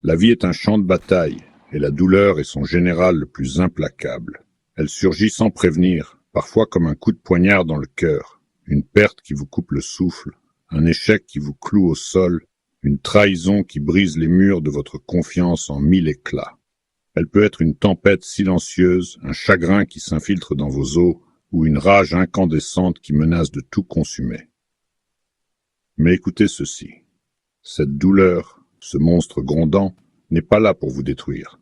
La vie est un champ de bataille, et la douleur est son général le plus implacable. Elle surgit sans prévenir, parfois comme un coup de poignard dans le cœur, une perte qui vous coupe le souffle, un échec qui vous cloue au sol, une trahison qui brise les murs de votre confiance en mille éclats. Elle peut être une tempête silencieuse, un chagrin qui s'infiltre dans vos os, ou une rage incandescente qui menace de tout consumer. Mais écoutez ceci. Cette douleur, ce monstre grondant, n'est pas là pour vous détruire.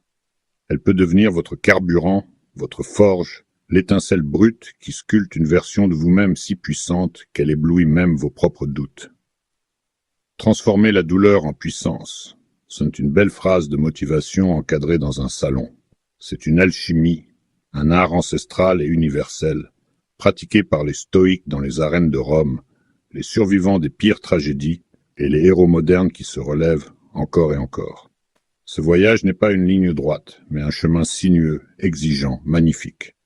Elle peut devenir votre carburant, votre forge, l'étincelle brute qui sculpte une version de vous-même si puissante qu'elle éblouit même vos propres doutes. Transformer la douleur en puissance, c'est une belle phrase de motivation encadrée dans un salon. C'est une alchimie, un art ancestral et universel, pratiqué par les stoïques dans les arènes de Rome, les survivants des pires tragédies et les héros modernes qui se relèvent encore et encore. Ce voyage n'est pas une ligne droite, mais un chemin sinueux, exigeant, magnifique.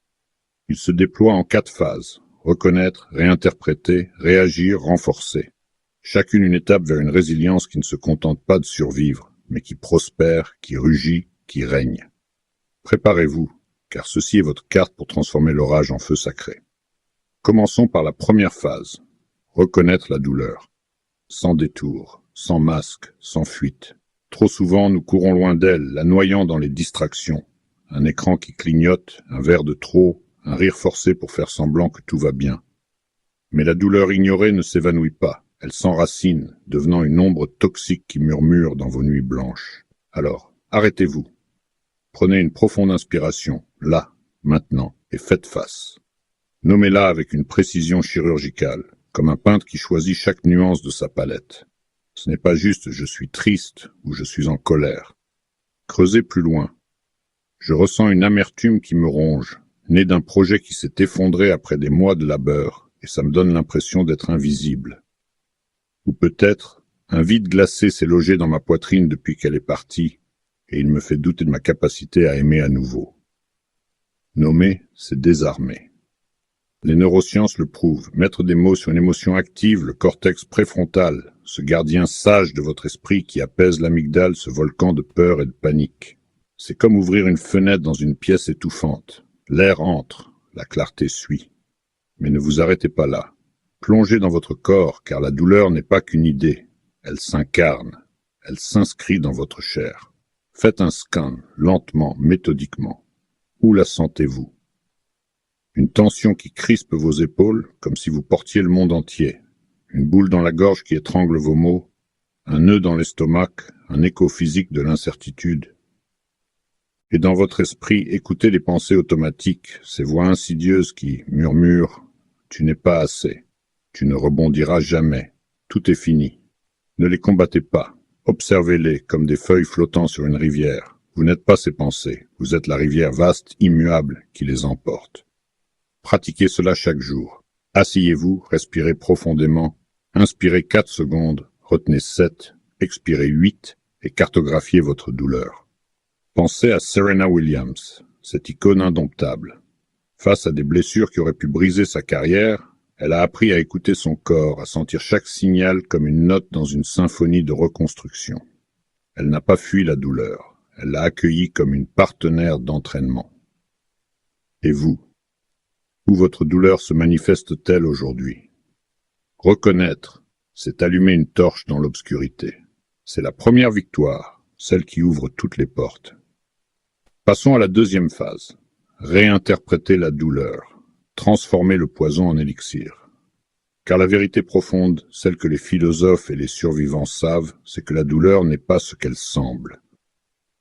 Il se déploie en 4 phases, reconnaître, réinterpréter, réagir, renforcer. Chacune une étape vers une résilience qui ne se contente pas de survivre, mais qui prospère, qui rugit, qui règne. Préparez-vous, car ceci est votre carte pour transformer l'orage en feu sacré. Commençons par la première phase, reconnaître la douleur. Sans détour, sans masque, sans fuite. Trop souvent, nous courons loin d'elle, la noyant dans les distractions. Un écran qui clignote, un verre de trop, un rire forcé pour faire semblant que tout va bien. Mais la douleur ignorée ne s'évanouit pas. Elle s'enracine, devenant une ombre toxique qui murmure dans vos nuits blanches. Alors, arrêtez-vous. Prenez une profonde inspiration, là, maintenant, et faites face. Nommez-la avec une précision chirurgicale, comme un peintre qui choisit chaque nuance de sa palette. Ce n'est pas juste « je suis triste » ou « je suis en colère ». Creusez plus loin. Je ressens une amertume qui me ronge, née d'un projet qui s'est effondré après des mois de labeur, et ça me donne l'impression d'être invisible. Ou peut-être, un vide glacé s'est logé dans ma poitrine depuis qu'elle est partie, et il me fait douter de ma capacité à aimer à nouveau. Nommer, c'est désarmer. Les neurosciences le prouvent. Mettre des mots sur une émotion active, le cortex préfrontal, ce gardien sage de votre esprit qui apaise l'amygdale, ce volcan de peur et de panique. C'est comme ouvrir une fenêtre dans une pièce étouffante. L'air entre, la clarté suit. Mais ne vous arrêtez pas là. Plongez dans votre corps, car la douleur n'est pas qu'une idée. Elle s'incarne. Elle s'inscrit dans votre chair. Faites un scan, lentement, méthodiquement. Où la sentez-vous ? Une tension qui crispe vos épaules, comme si vous portiez le monde entier. Une boule dans la gorge qui étrangle vos mots. Un nœud dans l'estomac, un écho physique de l'incertitude. Et dans votre esprit, écoutez les pensées automatiques, ces voix insidieuses qui murmurent « Tu n'es pas assez, tu ne rebondiras jamais, tout est fini ». Ne les combattez pas, observez-les comme des feuilles flottant sur une rivière. Vous n'êtes pas ces pensées, vous êtes la rivière vaste, immuable, qui les emporte. Pratiquez cela chaque jour. Asseyez-vous, respirez profondément, inspirez 4 secondes, retenez 7, expirez 8 et cartographiez votre douleur. Pensez à Serena Williams, cette icône indomptable. Face à des blessures qui auraient pu briser sa carrière, elle a appris à écouter son corps, à sentir chaque signal comme une note dans une symphonie de reconstruction. Elle n'a pas fui la douleur, elle l'a accueillie comme une partenaire d'entraînement. Et vous ? Où votre douleur se manifeste-t-elle aujourd'hui ? Reconnaître, c'est allumer une torche dans l'obscurité. C'est la première victoire, celle qui ouvre toutes les portes. Passons à la deuxième phase. Réinterpréter la douleur. Transformer le poison en élixir. Car la vérité profonde, celle que les philosophes et les survivants savent, c'est que la douleur n'est pas ce qu'elle semble.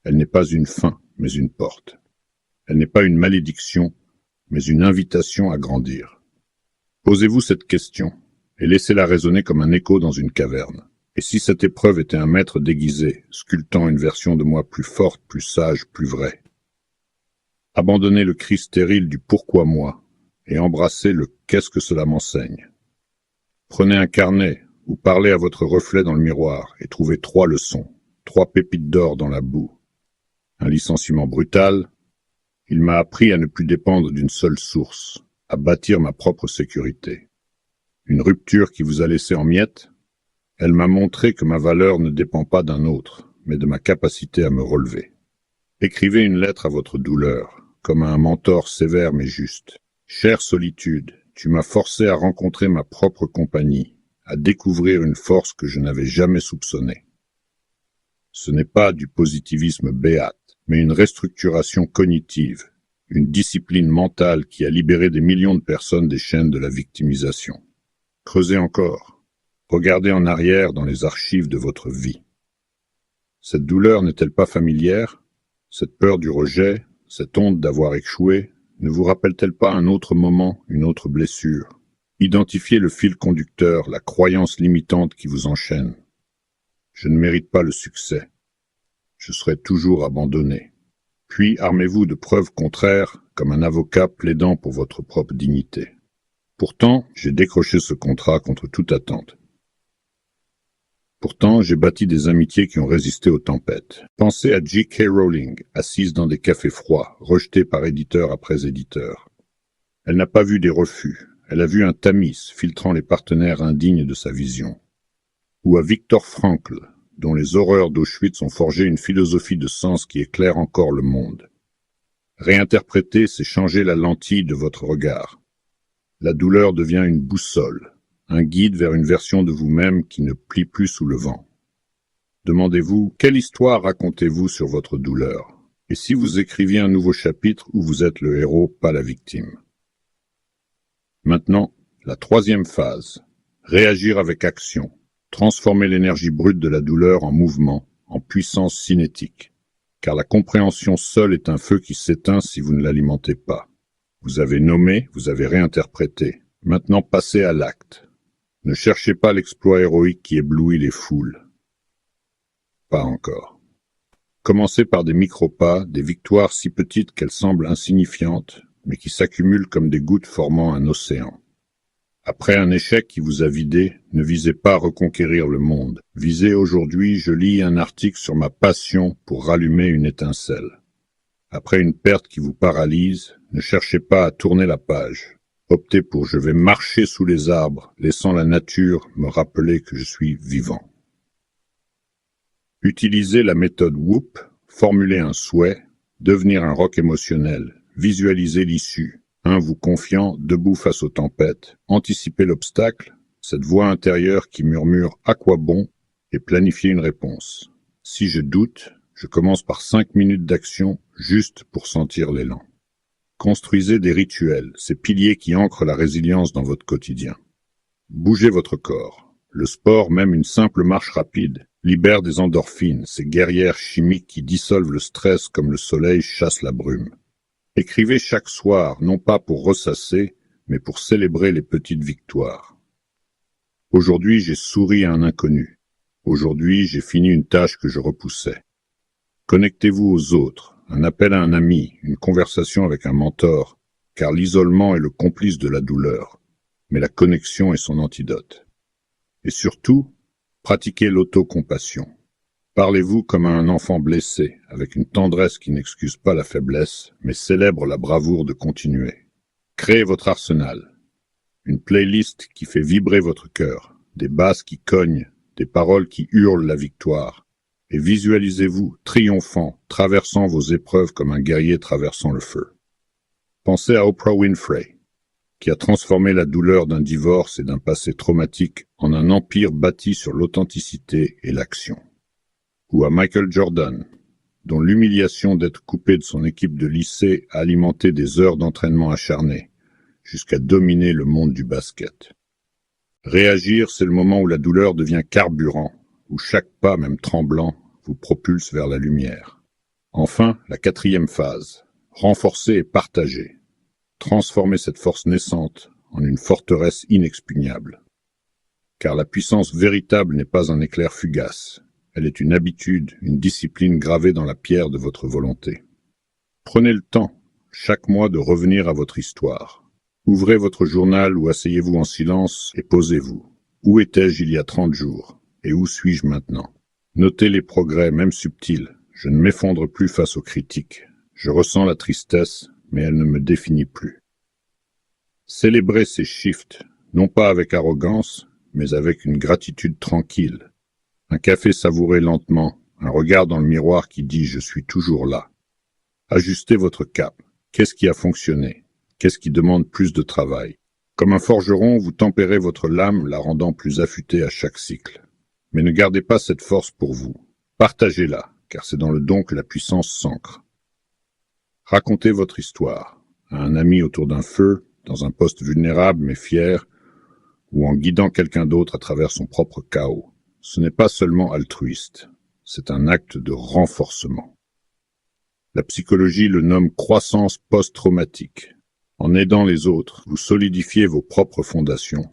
Elle n'est pas une fin, mais une porte. Elle n'est pas une malédiction, mais une invitation à grandir. Posez-vous cette question, et laissez-la résonner comme un écho dans une caverne. Et si cette épreuve était un maître déguisé, sculptant une version de moi plus forte, plus sage, plus vraie ? Abandonnez le cri stérile du « pourquoi moi » et embrassez le « qu'est-ce que cela m'enseigne ». Prenez un carnet ou parlez à votre reflet dans le miroir et trouvez 3 leçons, 3 pépites d'or dans la boue. Un licenciement brutal. Il m'a appris à ne plus dépendre d'une seule source, à bâtir ma propre sécurité. Une rupture qui vous a laissé en miettes. Elle m'a montré que ma valeur ne dépend pas d'un autre, mais de ma capacité à me relever. Écrivez une lettre à votre douleur, comme à un mentor sévère mais juste. Chère solitude, tu m'as forcé à rencontrer ma propre compagnie, à découvrir une force que je n'avais jamais soupçonnée. Ce n'est pas du positivisme béate, mais une restructuration cognitive, une discipline mentale qui a libéré des millions de personnes des chaînes de la victimisation. Creusez encore. Regardez en arrière dans les archives de votre vie. Cette douleur n'est-elle pas familière? Cette peur du rejet, cette honte d'avoir échoué, ne vous rappelle-t-elle pas un autre moment, une autre blessure? Identifiez le fil conducteur, la croyance limitante qui vous enchaîne. Je ne mérite pas le succès. Je serai toujours abandonné. Puis armez-vous de preuves contraires, comme un avocat plaidant pour votre propre dignité. Pourtant, j'ai décroché ce contrat contre toute attente. Pourtant, j'ai bâti des amitiés qui ont résisté aux tempêtes. Pensez à J.K. Rowling, assise dans des cafés froids, rejetée par éditeur après éditeur. Elle n'a pas vu des refus, elle a vu un Tamis filtrant les partenaires indignes de sa vision. Ou à Viktor Frankl, dont les horreurs d'Auschwitz ont forgé une philosophie de sens qui éclaire encore le monde. Réinterpréter, c'est changer la lentille de votre regard. La douleur devient une boussole, un guide vers une version de vous-même qui ne plie plus sous le vent. Demandez-vous, quelle histoire racontez-vous sur votre douleur? Et si vous écriviez un nouveau chapitre où vous êtes le héros, pas la victime? Maintenant, la troisième phase. Réagir avec action. Transformer l'énergie brute de la douleur en mouvement, en puissance cinétique. Car la compréhension seule est un feu qui s'éteint si vous ne l'alimentez pas. Vous avez nommé, vous avez réinterprété. Maintenant, passez à l'acte. Ne cherchez pas l'exploit héroïque qui éblouit les foules. Pas encore. Commencez par des micro-pas, des victoires si petites qu'elles semblent insignifiantes, mais qui s'accumulent comme des gouttes formant un océan. Après un échec qui vous a vidé, ne visez pas à reconquérir le monde. Visez aujourd'hui, je lis un article sur ma passion pour rallumer une étincelle. Après une perte qui vous paralyse, ne cherchez pas à tourner la page. Optez pour je vais marcher sous les arbres, laissant la nature me rappeler que je suis vivant. Utilisez la méthode WHOOP, formulez un souhait, devenir un roc émotionnel, visualisez l'issue. Un vous confiant, debout face aux tempêtes, anticipez l'obstacle, cette voix intérieure qui murmure « à quoi bon ?» et planifiez une réponse. Si je doute, je commence par 5 minutes d'action juste pour sentir l'élan. Construisez des rituels, ces piliers qui ancrent la résilience dans votre quotidien. Bougez votre corps. Le sport, même une simple marche rapide, libère des endorphines, ces guerrières chimiques qui dissolvent le stress comme le soleil chasse la brume. Écrivez chaque soir, non pas pour ressasser, mais pour célébrer les petites victoires. Aujourd'hui, j'ai souri à un inconnu. Aujourd'hui, j'ai fini une tâche que je repoussais. Connectez-vous aux autres, un appel à un ami, une conversation avec un mentor, car l'isolement est le complice de la douleur, mais la connexion est son antidote. Et surtout, pratiquez l'autocompassion. Parlez-vous comme à un enfant blessé, avec une tendresse qui n'excuse pas la faiblesse, mais célèbre la bravoure de continuer. Créez votre arsenal. Une playlist qui fait vibrer votre cœur, des basses qui cognent, des paroles qui hurlent la victoire. Et visualisez-vous triomphant, traversant vos épreuves comme un guerrier traversant le feu. Pensez à Oprah Winfrey, qui a transformé la douleur d'un divorce et d'un passé traumatique en un empire bâti sur l'authenticité et l'action. Ou à Michael Jordan, dont l'humiliation d'être coupé de son équipe de lycée a alimenté des heures d'entraînement acharné, jusqu'à dominer le monde du basket. Réagir, c'est le moment où la douleur devient carburant, où chaque pas, même tremblant, vous propulse vers la lumière. Enfin, la quatrième phase, renforcer et partager. Transformer cette force naissante en une forteresse inexpugnable. Car la puissance véritable n'est pas un éclair fugace. Elle est une habitude, une discipline gravée dans la pierre de votre volonté. Prenez le temps, chaque mois, de revenir à votre histoire. Ouvrez votre journal ou asseyez-vous en silence et posez-vous. Où étais-je il y a 30 jours? Et où suis-je maintenant? Notez les progrès, même subtils. Je ne m'effondre plus face aux critiques. Je ressens la tristesse, mais elle ne me définit plus. Célébrez ces shifts, non pas avec arrogance, mais avec une gratitude tranquille. Un café savouré lentement, un regard dans le miroir qui dit « je suis toujours là ». Ajustez votre cap. Qu'est-ce qui a fonctionné? Qu'est-ce qui demande plus de travail? Comme un forgeron, vous tempérez votre lame, la rendant plus affûtée à chaque cycle. Mais ne gardez pas cette force pour vous. Partagez-la, car c'est dans le don que la puissance s'ancre. Racontez votre histoire à un ami autour d'un feu, dans un poste vulnérable mais fier, ou en guidant quelqu'un d'autre à travers son propre chaos. Ce n'est pas seulement altruiste, c'est un acte de renforcement. La psychologie le nomme croissance post-traumatique. En aidant les autres, vous solidifiez vos propres fondations.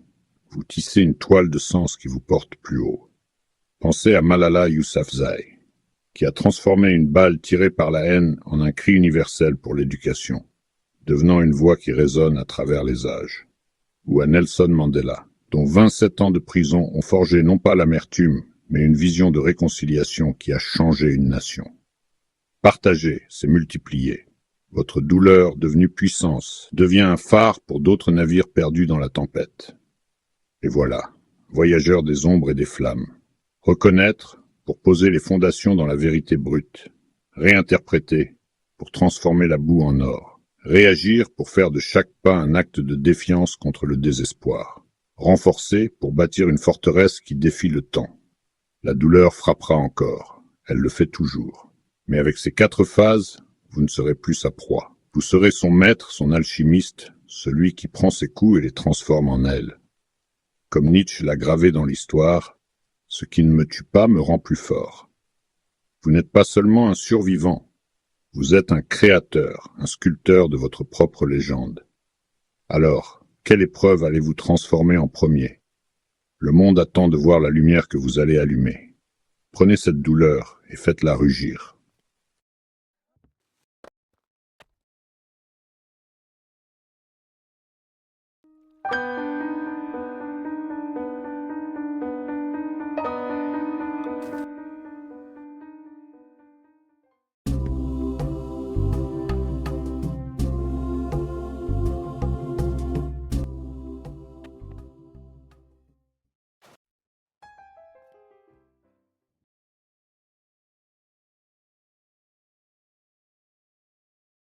Vous tissez une toile de sens qui vous porte plus haut. Pensez à Malala Yousafzai, qui a transformé une balle tirée par la haine en un cri universel pour l'éducation, devenant une voix qui résonne à travers les âges. Ou à Nelson Mandela, dont 27 ans de prison ont forgé non pas l'amertume, mais une vision de réconciliation qui a changé une nation. Partager, c'est multiplier. Votre douleur, devenue puissance, devient un phare pour d'autres navires perdus dans la tempête. Et voilà, voyageurs des ombres et des flammes. Reconnaître pour poser les fondations dans la vérité brute. Réinterpréter pour transformer la boue en or. Réagir pour faire de chaque pas un acte de défiance contre le désespoir. Renforcer pour bâtir une forteresse qui défie le temps. La douleur frappera encore. Elle le fait toujours. Mais avec ces 4 phases, vous ne serez plus sa proie. Vous serez son maître, son alchimiste, celui qui prend ses coups et les transforme en ailes. Comme Nietzsche l'a gravé dans l'histoire, ce qui ne me tue pas me rend plus fort. Vous n'êtes pas seulement un survivant, vous êtes un créateur, un sculpteur de votre propre légende. Alors, quelle épreuve allez-vous transformer en premier? Le monde attend de voir la lumière que vous allez allumer. Prenez cette douleur et faites-la rugir.